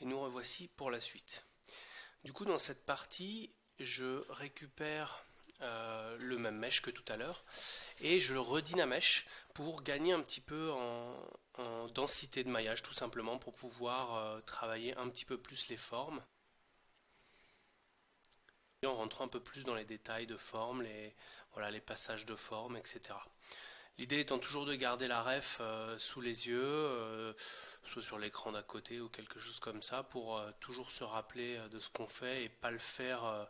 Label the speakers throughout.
Speaker 1: Et nous revoici pour la suite. Du coup, dans cette partie, je récupère le même mesh que tout à l'heure et je le redynamèche pour gagner un petit peu en densité de maillage, tout simplement pour pouvoir travailler un petit peu plus les formes. Et en rentrant un peu plus dans les détails de forme, les passages de forme, etc. L'idée étant toujours de garder la ref sous les yeux, soit sur l'écran d'à côté ou quelque chose comme ça, pour toujours se rappeler de ce qu'on fait et pas le faire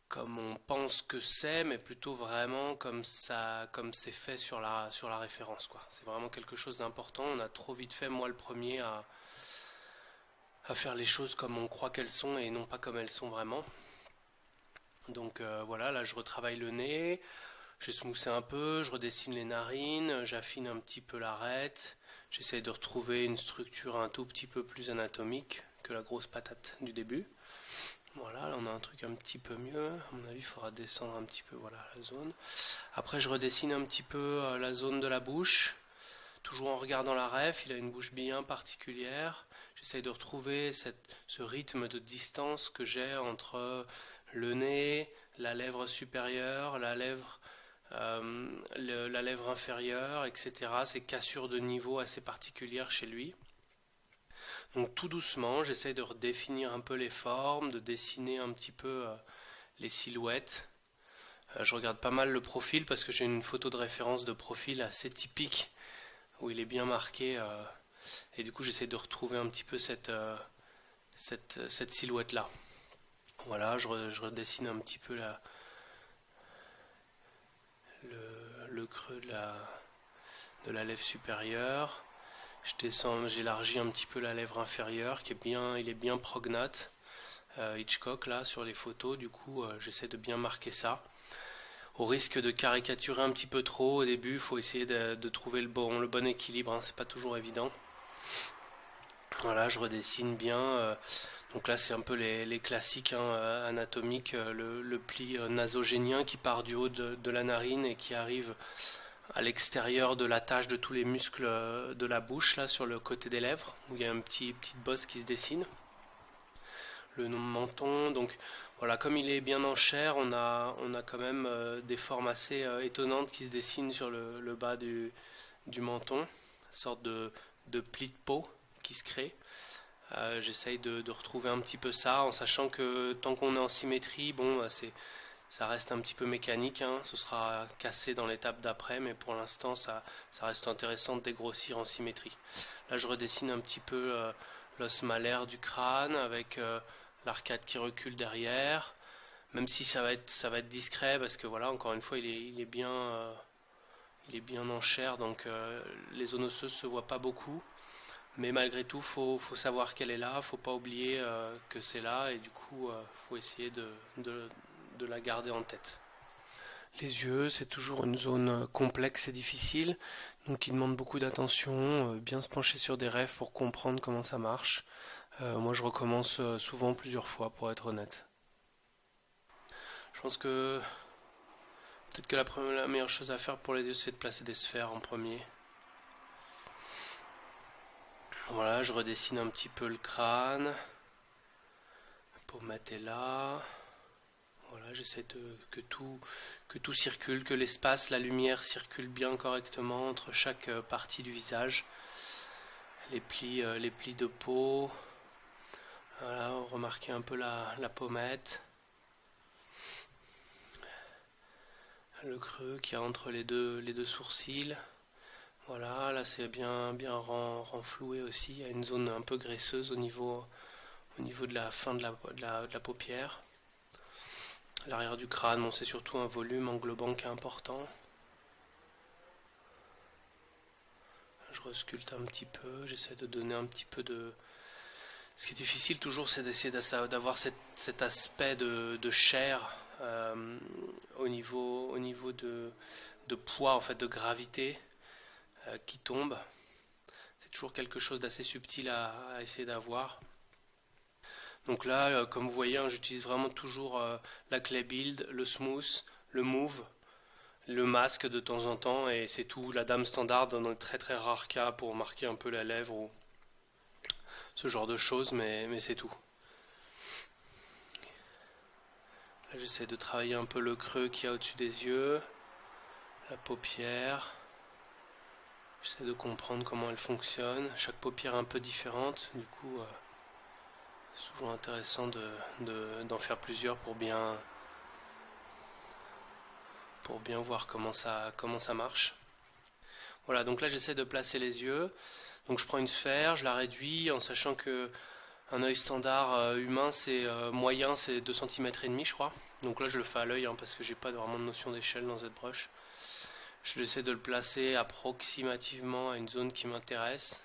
Speaker 1: comme on pense que c'est, mais plutôt vraiment comme ça, comme c'est fait sur la référence, quoi. C'est vraiment quelque chose d'important. On a trop vite fait, moi le premier, à faire les choses comme on croit qu'elles sont et non pas comme elles sont vraiment. Donc voilà, là je retravaille le nez. J'ai smoothé un peu, je redessine les narines, j'affine un petit peu l'arête, j'essaye de retrouver une structure un tout petit peu plus anatomique que la grosse patate du début. Voilà, là on a un truc un petit peu mieux, à mon avis il faudra descendre un petit peu, voilà la zone. Après je redessine un petit peu la zone de la bouche, toujours en regardant la ref, il a une bouche bien particulière. J'essaye de retrouver ce rythme de distance que j'ai entre le nez, la lèvre supérieure, la lèvre inférieure, etc. Ces cassures de niveau assez particulières chez lui. Donc tout doucement, j'essaie de redéfinir un peu les formes, de dessiner un petit peu les silhouettes. Je regarde pas mal le profil parce que j'ai une photo de référence de profil assez typique où il est bien marqué et du coup j'essaie de retrouver un petit peu cette silhouette-là. Voilà, je redessine un petit peu le creux de la lèvre supérieure. Je descends, j'élargis un petit peu la lèvre inférieure il est bien prognate. Hitchcock là sur les photos, du coup j'essaie de bien marquer ça. Au risque de caricaturer un petit peu trop au début, il faut essayer de trouver le bon équilibre, hein, c'est pas toujours évident. Voilà, je redessine bien. Donc là, c'est un peu les classiques hein, anatomiques, le pli nasogénien qui part du haut de la narine et qui arrive à l'extérieur de la tache de tous les muscles de la bouche, là, sur le côté des lèvres, où il y a une petite bosse qui se dessine. Le menton, donc voilà, comme il est bien en chair, on a quand même des formes assez étonnantes qui se dessinent sur le bas du menton, une sorte de pli de peau qui se crée. J'essaye de retrouver un petit peu ça, en sachant que tant qu'on est en symétrie, bon, ça reste un petit peu mécanique, hein, ce sera cassé dans l'étape d'après, mais pour l'instant, ça reste intéressant de dégrossir en symétrie. Là, je redessine un petit peu l'os malaire du crâne avec l'arcade qui recule derrière, même si ça va être discret, parce que voilà, encore une fois, il est bien en chair, donc les zones osseuses se voient pas beaucoup. Mais malgré tout, faut savoir qu'elle est là, faut pas oublier que c'est là, et du coup, faut essayer de la garder en tête. Les yeux, c'est toujours une zone complexe et difficile, donc il demande beaucoup d'attention, bien se pencher sur des rêves pour comprendre comment ça marche. Moi, je recommence souvent plusieurs fois, pour être honnête. Je pense que peut-être que la meilleure chose à faire pour les yeux, c'est de placer des sphères en premier. Voilà, je redessine un petit peu le crâne. Pour mettre là. Voilà, j'essaie que tout circule, que l'espace, la lumière circule bien correctement entre chaque partie du visage. Les plis de peau. Voilà, remarquez un peu la pommette. Le creux qu'il y a entre les deux sourcils. Voilà, là c'est bien renfloué aussi. Il y a une zone un peu graisseuse au niveau de la fin de la paupière. L'arrière du crâne, bon, c'est surtout un volume englobant qui est important. Je resculpte un petit peu, j'essaie de donner un petit peu de... Ce qui est difficile toujours, c'est d'essayer d'avoir cet aspect de chair au niveau de poids, en fait, de gravité qui tombe. C'est toujours quelque chose d'assez subtil à essayer d'avoir. Donc là, comme vous voyez, hein, j'utilise vraiment toujours la clay build, le smooth, le move, le masque de temps en temps, et c'est tout. La dame standard dans un très très rare cas pour marquer un peu la lèvre ou ce genre de choses, mais c'est tout. Là, j'essaie de travailler un peu le creux qu'il y a au-dessus des yeux, la paupière. J'essaie de comprendre comment elle fonctionne. Chaque paupière est un peu différente, du coup, c'est toujours intéressant d'en faire plusieurs pour bien voir comment ça marche. Voilà, donc là j'essaie de placer les yeux. Donc je prends une sphère, je la réduis en sachant que un œil standard humain c'est moyen, c'est 2 cm et demi je crois. Donc là je le fais à l'œil parce que j'ai pas vraiment de notion d'échelle dans ZBrush. Je essaie de le placer approximativement à une zone qui m'intéresse.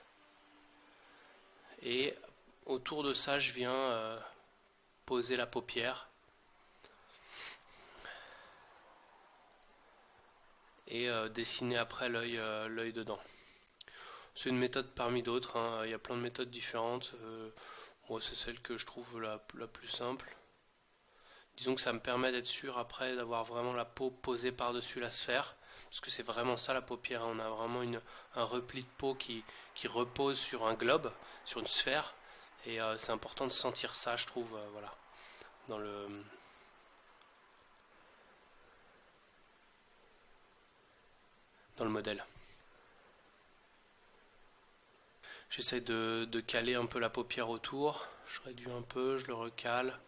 Speaker 1: Et autour de ça je viens poser la paupière. Et dessiner après l'œil dedans. C'est une méthode parmi d'autres, il y a plein de méthodes différentes. Moi, c'est celle que je trouve la plus simple. Disons que ça me permet d'être sûr après d'avoir vraiment la peau posée par-dessus la sphère, parce que c'est vraiment ça la paupière. On a vraiment un repli de peau qui repose sur un globe, sur une sphère, et c'est important de sentir ça, je trouve, voilà, dans le modèle. J'essaie de caler un peu la paupière autour, je réduis un peu, je le recale,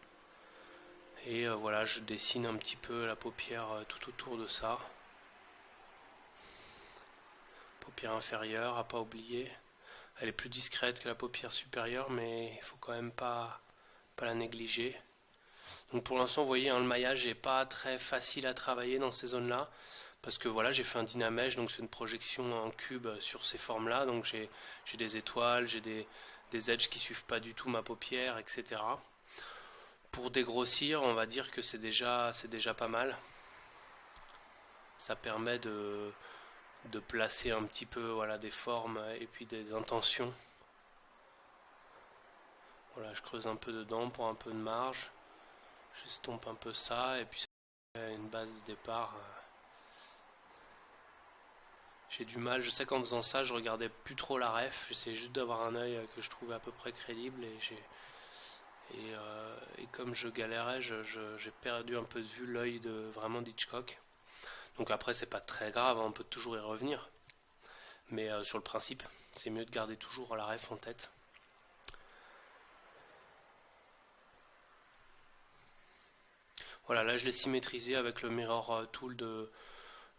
Speaker 1: et voilà, je dessine un petit peu la paupière tout autour de ça. Paupière inférieure, à pas oublier. Elle est plus discrète que la paupière supérieure, mais il faut quand même pas la négliger. Donc pour l'instant, vous voyez, le maillage n'est pas très facile à travailler dans ces zones-là, parce que voilà, j'ai fait un Dynamèche, donc c'est une projection en cube sur ces formes-là, donc j'ai des étoiles, j'ai des edges qui suivent pas du tout ma paupière, etc. Pour dégrossir, on va dire que c'est déjà pas mal. Ça permet de placer un petit peu voilà, des formes et puis des intentions. Voilà, je creuse un peu dedans pour un peu de marge. J'estompe un peu ça et puis ça fait une base de départ. J'ai du mal, je sais qu'en faisant ça, je regardais plus trop la ref, j'essayais juste d'avoir un œil que je trouvais à peu près crédible et comme je galérais, j'ai perdu un peu de vue l'œil vraiment d'Hitchcock. Donc après, c'est pas très grave, on peut toujours y revenir. Mais sur le principe, c'est mieux de garder toujours la ref en tête. Voilà, là je l'ai symétrisé avec le Mirror Tool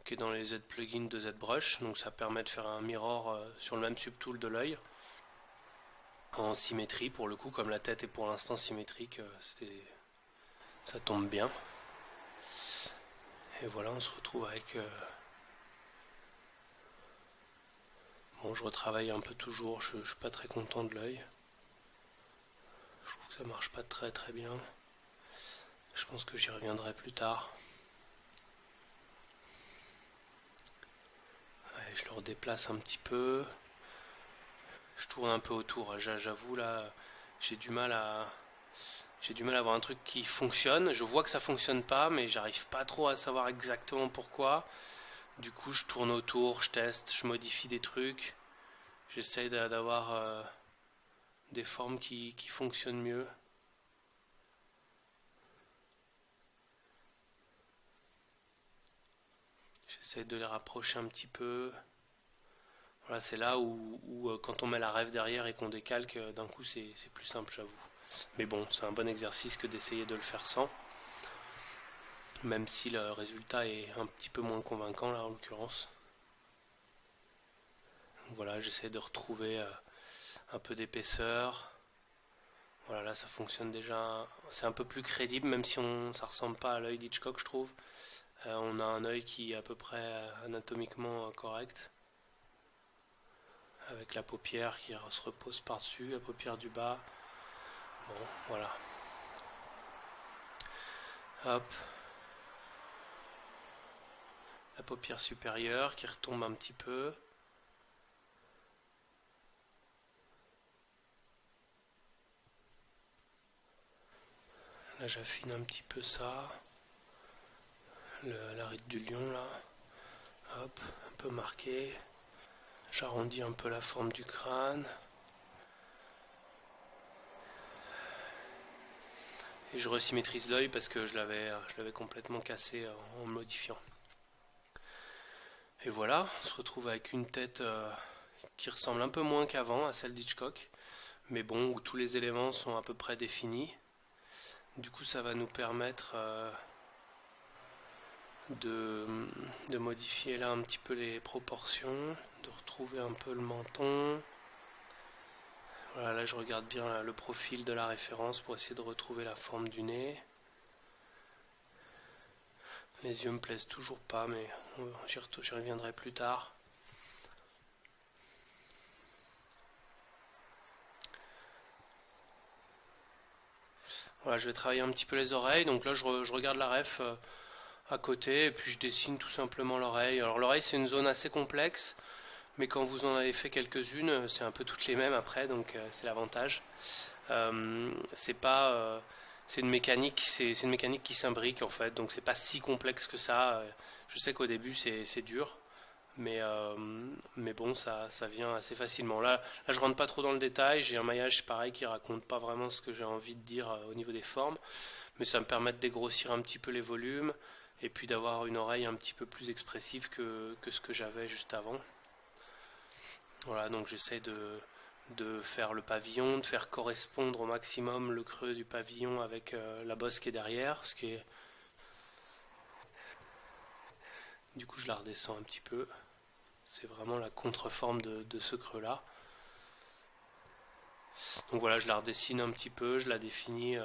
Speaker 1: qui est dans les Z-plugins de ZBrush. Donc ça permet de faire un mirror sur le même subtool de l'œil. En symétrie pour le coup, comme la tête est pour l'instant symétrique, ça tombe bien. Et voilà, on se retrouve avec... Bon, je retravaille un peu toujours, je suis pas très content de l'œil. Je trouve que ça marche pas très très bien. Je pense que j'y reviendrai plus tard. Ouais, je le redéplace un petit peu. Je tourne un peu autour. J'avoue là, j'ai du mal à avoir un truc qui fonctionne. Je vois que ça fonctionne pas, mais j'arrive pas trop à savoir exactement pourquoi. Du coup, je tourne autour, je teste, je modifie des trucs. J'essaye d'avoir des formes qui fonctionnent mieux. J'essaie de les rapprocher un petit peu. Voilà, c'est là où quand on met la ref derrière et qu'on décalque, d'un coup c'est plus simple, j'avoue. Mais bon, c'est un bon exercice que d'essayer de le faire sans. Même si le résultat est un petit peu moins convaincant là en l'occurrence. Donc voilà, j'essaie de retrouver un peu d'épaisseur. Voilà, là ça fonctionne déjà. C'est un peu plus crédible, même si ça ressemble pas à l'œil d'Hitchcock, je trouve. On a un œil qui est à peu près anatomiquement correct, avec la paupière qui se repose par-dessus, la paupière du bas. Bon, voilà. Hop. La paupière supérieure qui retombe un petit peu. Là, j'affine un petit peu ça. La ride du lion, là. Hop, un peu marqué. J'arrondis un peu la forme du crâne. Et je resymétrise l'œil parce que je l'avais complètement cassé en le modifiant. Et voilà, on se retrouve avec une tête qui ressemble un peu moins qu'avant à celle d'Hitchcock, mais bon, où tous les éléments sont à peu près définis. Du coup, ça va nous permettre de modifier là un petit peu les proportions, de retrouver un peu le menton. Voilà, là je regarde bien là, le profil de la référence pour essayer de retrouver la forme du nez. Les yeux me plaisent toujours pas, mais j'y reviendrai plus tard. Voilà, je vais travailler un petit peu les oreilles. Donc là, je regarde la ref à côté et puis je dessine tout simplement l'oreille. Alors l'oreille, c'est une zone assez complexe, mais quand vous en avez fait quelques-unes, c'est un peu toutes les mêmes après, donc c'est l'avantage. C'est pas, c'est une mécanique qui s'imbrique en fait, donc c'est pas si complexe que ça. Je sais qu'au début c'est dur, mais bon, ça vient assez facilement. Là, je rentre pas trop dans le détail. J'ai un maillage pareil qui raconte pas vraiment ce que j'ai envie de dire au niveau des formes, mais ça me permet de dégrossir un petit peu les volumes et puis d'avoir une oreille un petit peu plus expressive que ce que j'avais juste avant. Voilà, donc j'essaie de faire le pavillon, de faire correspondre au maximum le creux du pavillon avec la bosse qui est derrière, ce qui est... Du coup, je la redescends un petit peu. C'est vraiment la contreforme de ce creux-là. Donc voilà, je la redessine un petit peu, je la définis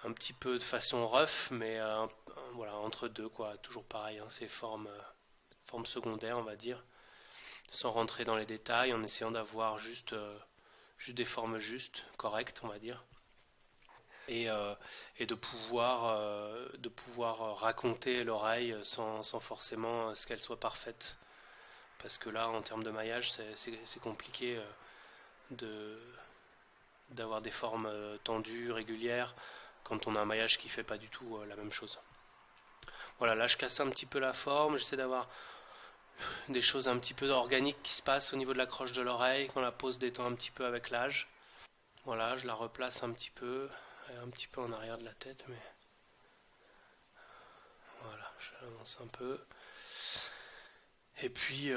Speaker 1: un petit peu de façon rough, mais voilà, entre deux, quoi. Toujours pareil, hein, ces formes secondaires, on va dire, sans rentrer dans les détails, en essayant d'avoir juste des formes justes, correctes, on va dire, et de pouvoir raconter l'oreille sans forcément ce qu'elle soit parfaite. Parce que là, en termes de maillage, c'est compliqué de d'avoir des formes tendues, régulières, quand on a un maillage qui fait pas du tout la même chose. Voilà, là je casse un petit peu la forme, j'essaie d'avoir des choses un petit peu organiques qui se passent au niveau de la croche de l'oreille, quand la pose détend un petit peu avec l'âge. Voilà, je la replace un petit peu en arrière de la tête, mais voilà, je l'avance un peu. Et puis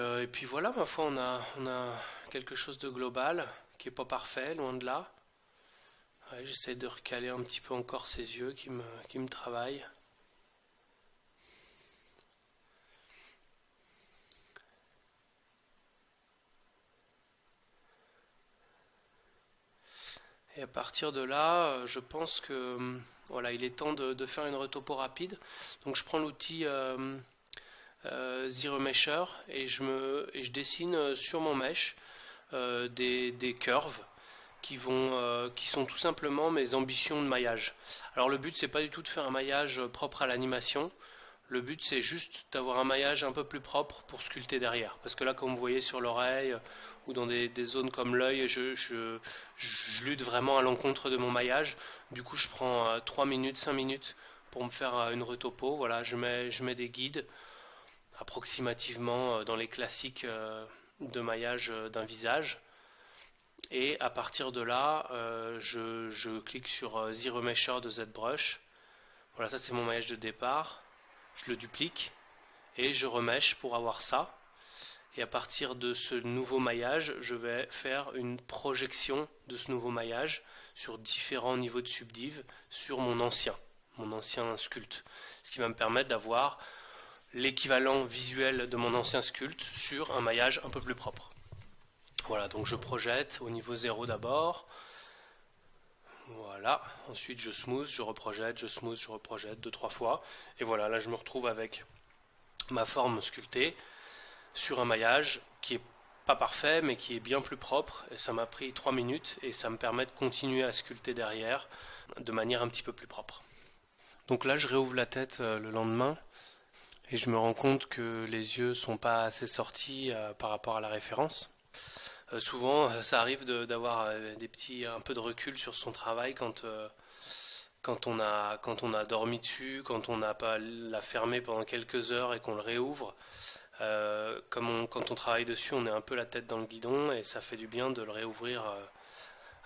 Speaker 1: voilà, ma foi, on a quelque chose de global qui est pas parfait, loin de là. Ouais, j'essaie de recaler un petit peu encore ces yeux qui me travaillent. Et à partir de là, je pense que voilà, il est temps de faire une retopo rapide. Donc je prends l'outil Zero Mesher et je dessine sur mon mesh des curves qui sont tout simplement mes ambitions de maillage. Alors le but c'est pas du tout de faire un maillage propre à l'animation. Le but c'est juste d'avoir un maillage un peu plus propre pour sculpter derrière. Parce que là, comme vous voyez sur l'oreille ou dans des zones comme l'œil, je lutte vraiment à l'encontre de mon maillage. Du coup, je prends 3 minutes, 5 minutes pour me faire une retopo. Voilà, je mets des guides approximativement dans les classiques de maillage d'un visage. Et à partir de là, je clique sur The Remesher de ZBrush. Voilà, ça c'est mon maillage de départ. Je le duplique et je remèche pour avoir ça. Et à partir de ce nouveau maillage, je vais faire une projection de ce nouveau maillage sur différents niveaux de subdiv sur mon ancien sculpte. Ce qui va me permettre d'avoir l'équivalent visuel de mon ancien sculpte sur un maillage un peu plus propre. Voilà, donc je projette au niveau 0 d'abord. Voilà, ensuite je smooth, je reprojette, je smooth, je reprojette 2-3 fois. Et voilà, là je me retrouve avec ma forme sculptée sur un maillage qui est pas parfait mais qui est bien plus propre. Et ça m'a pris 3 minutes et ça me permet de continuer à sculpter derrière de manière un petit peu plus propre. Donc là je réouvre la tête le lendemain et je me rends compte que les yeux sont pas assez sortis par rapport à la référence. Souvent, ça arrive d'avoir un peu de recul sur son travail quand on a dormi dessus, quand on n'a pas l'a fermé pendant quelques heures et qu'on le réouvre. Quand on travaille dessus, on est un peu la tête dans le guidon et ça fait du bien de le réouvrir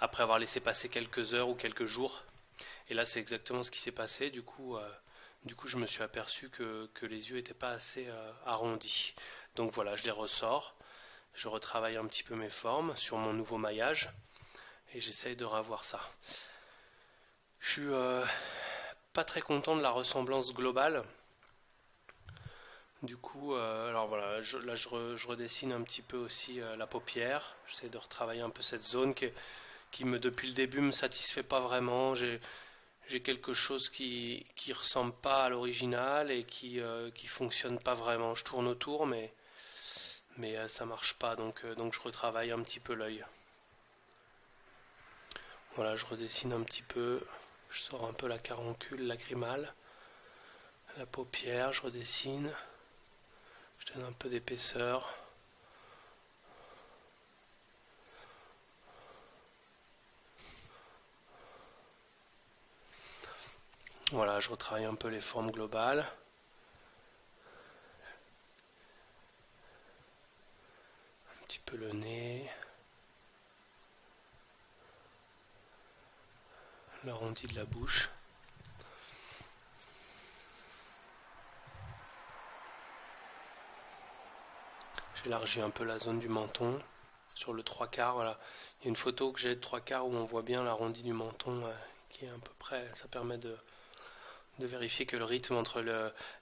Speaker 1: après avoir laissé passer quelques heures ou quelques jours Et là, c'est exactement ce qui s'est passé. Du coup, je me suis aperçu que les yeux n'étaient pas assez arrondis. Donc voilà, je les ressors. Je retravaille un petit peu mes formes sur mon nouveau maillage et j'essaye de revoir ça. Je suis pas très content de la ressemblance globale. Du coup, alors voilà, je redessine un petit peu aussi la paupière. J'essaie de retravailler un peu cette zone depuis le début, me satisfait pas vraiment. J'ai quelque chose qui ressemble pas à l'original et qui fonctionne pas vraiment. Je tourne autour, mais ça marche pas, donc je retravaille un petit peu l'œil. Voilà, je redessine un petit peu, je sors un peu la caroncule lacrymale, la paupière, je redessine, je donne un peu d'épaisseur. Voilà, je retravaille un peu les formes globales. Un petit peu le nez. L'arrondi de la bouche. J'élargis un peu la zone du menton. Sur le trois quarts, voilà. Il y a une photo que j'ai de trois quarts où on voit bien l'arrondi du menton qui est à peu près. Ça permet de vérifier que le rythme entre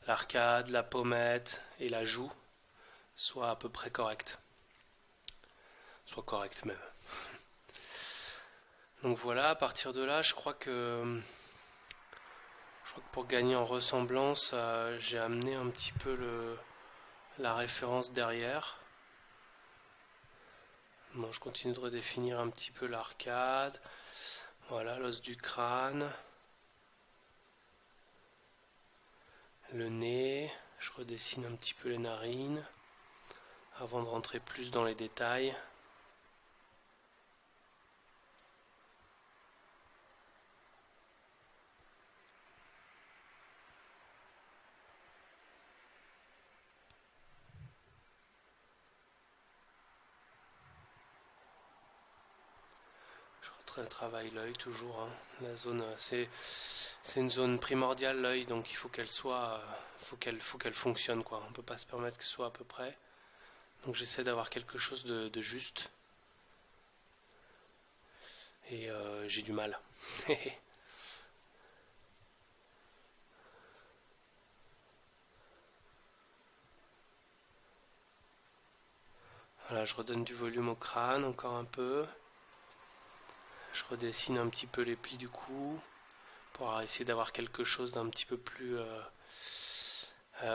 Speaker 1: l'arcade, la pommette et la joue soit à peu près correct. Soit correct même. Donc voilà, à partir de là, je crois que pour gagner en ressemblance, j'ai amené un petit peu la référence derrière. Bon, je continue de redéfinir un petit peu l'arcade. Voilà, l'os du crâne. Le nez. Je redessine un petit peu les narines avant de rentrer plus dans les détails. Je retravaille l'œil toujours, hein. La zone, c'est une zone primordiale l'œil, donc il faut qu'elle soit, faut qu'elle fonctionne quoi. On peut pas se permettre que ce soit à peu près. Donc j'essaie d'avoir quelque chose de juste et j'ai du mal. Voilà, je redonne du volume au crâne encore un peu. Je redessine un petit peu les plis du cou pour essayer d'avoir quelque chose d'un petit peu plus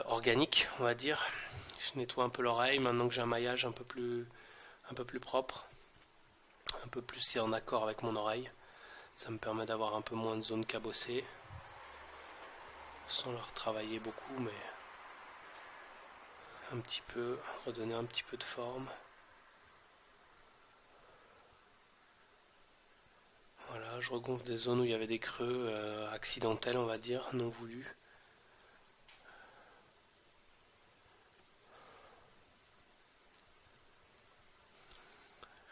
Speaker 1: organique, on va dire. Je nettoie un peu l'oreille maintenant que j'ai un maillage un peu plus propre, un peu plus en accord avec mon oreille. Ça me permet d'avoir un peu moins de zones cabossées, sans leur travailler beaucoup, mais un petit peu, redonner un petit peu de forme. Voilà, je regonfle des zones où il y avait des creux accidentels, on va dire, non voulus.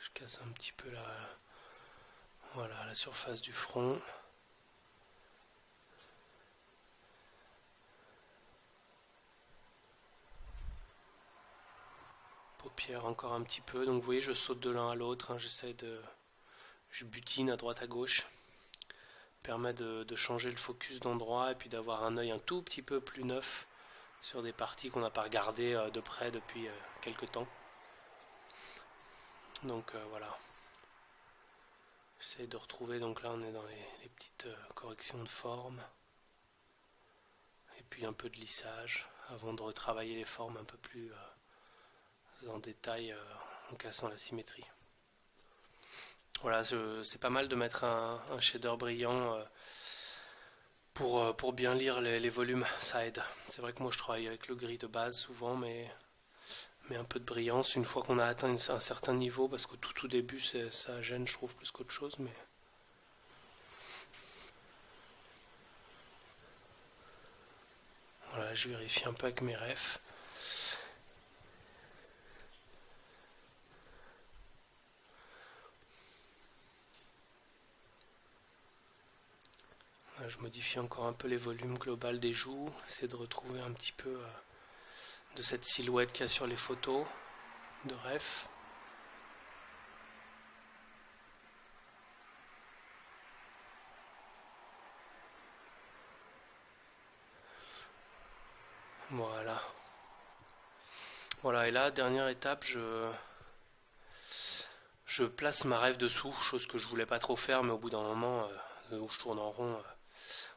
Speaker 1: Je casse un petit peu la surface du front. Paupières encore un petit peu. Donc vous voyez, je saute de l'un à l'autre. Hein, je butine à droite à gauche. Permet de changer le focus d'endroit et puis d'avoir un œil un tout petit peu plus neuf sur des parties qu'on n'a pas regardées de près depuis quelques temps. Donc voilà. J'essaie de retrouver, donc là on est dans les petites corrections de forme. Et puis un peu de lissage avant de retravailler les formes un peu plus en détail en cassant la symétrie. Voilà, c'est pas mal de mettre un shader brillant pour bien lire les volumes, ça aide. C'est vrai que moi je travaille avec le gris de base souvent, mais un peu de brillance une fois qu'on a atteint un certain niveau, parce qu'au tout début ça gêne je trouve plus qu'autre chose. Mais voilà, je vérifie un peu avec mes refs. Voilà, je modifie encore un peu les volumes global des joues, essayer de retrouver un petit peu de cette silhouette qu'il y a sur les photos de ref. Voilà. Voilà, et là, dernière étape, je place ma rêve dessous, chose que je voulais pas trop faire, mais au bout d'un moment, où je tourne en rond,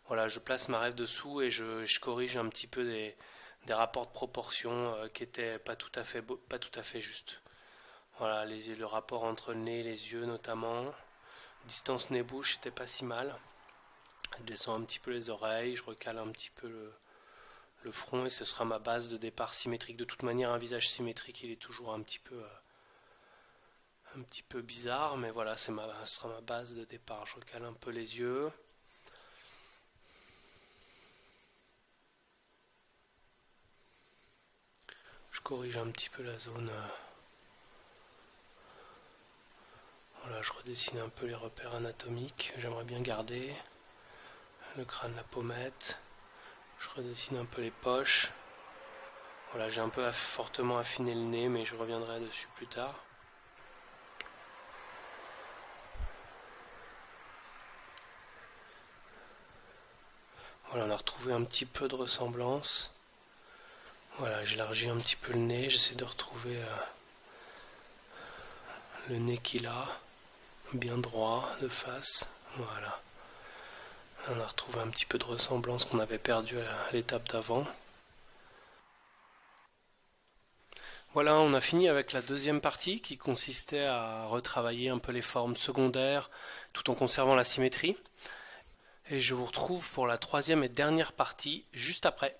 Speaker 1: voilà, je place ma rêve dessous et je corrige un petit peu des rapports de proportion qui étaient pas tout à fait justes. Voilà, le rapport entre le nez et les yeux notamment, distance nez-bouche était pas si mal. Je descends un petit peu les oreilles, je recale un petit peu le front et ce sera ma base de départ symétrique. De toute manière, un visage symétrique, il est toujours un petit peu bizarre, mais voilà, ce sera ma base de départ. Je recale un peu les yeux. Je corrige un petit peu la zone. Voilà, je redessine un peu les repères anatomiques. J'aimerais bien garder le crâne, la pommette. Je redessine un peu les poches. Voilà, j'ai un peu fortement affiné le nez, mais je reviendrai dessus plus tard. Voilà, on a retrouvé un petit peu de ressemblance. Voilà, j'élargis un petit peu le nez, j'essaie de retrouver le nez qu'il a, bien droit, de face. Voilà. On a retrouvé un petit peu de ressemblance qu'on avait perdu à l'étape d'avant. Voilà, on a fini avec la deuxième partie qui consistait à retravailler un peu les formes secondaires tout en conservant la symétrie. Et je vous retrouve pour la troisième et dernière partie juste après.